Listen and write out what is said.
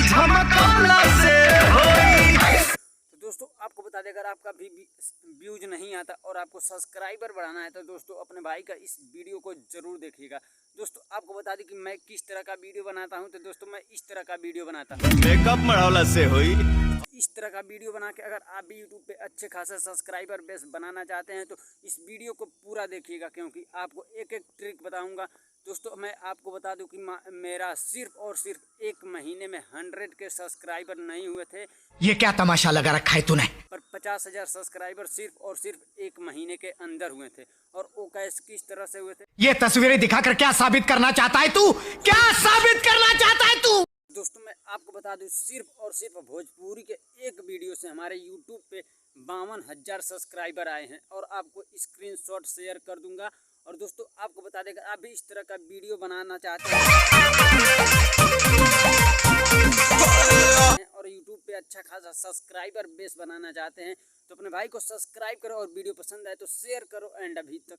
झमकौला से होई। तो दोस्तों आपको बता दें, अगर आपका भी व्यूज नहीं आता और आपको सब्सक्राइबर बढ़ाना है तो दोस्तों अपने भाई का इस वीडियो को जरूर देखिएगा। दोस्तों आपको बता दें कि मैं किस तरह का वीडियो बनाता हूं, तो दोस्तों मैं इस तरह का वीडियो बनाता हूं। मेकअप मढ़ौला से होई। इस तरह का वीडियो बना के अगर आप भी यूट्यूब पे अच्छे खासे सब्सक्राइबर बेस बनाना चाहते हैं तो इस वीडियो को पूरा देखिएगा, क्योंकि आपको एक एक ट्रिक बताऊंगा। दोस्तों मैं आपको बता दूं कि मेरा सिर्फ और सिर्फ एक महीने में 100 के सब्सक्राइबर नहीं हुए थे। ये क्या तमाशा लगा रखा है तूने? पर 50,000 सब्सक्राइबर सिर्फ और सिर्फ एक महीने के अंदर हुए थे। और वो कैसे किस तरह से हुए थे? ये तस्वीरें दिखाकर क्या साबित करना चाहता है तू? क्या साबित करना चाहता है तू? दोस्तों मैं आपको बता दूं, सिर्फ और सिर्फ भोजपुरी के एक वीडियो से हमारे यूट्यूब पे 52,000 सब्सक्राइबर आए हैं और आपको स्क्रीनशॉट शेयर कर दूंगा। और दोस्तों आपको बता देगा, आप भी इस तरह का वीडियो बनाना चाहते हैं और यूट्यूब पे अच्छा खासा सब्सक्राइबर बेस बनाना चाहते हैं तो अपने भाई को सब्सक्राइब करो और वीडियो पसंद आए तो शेयर करो। एंड अभी तक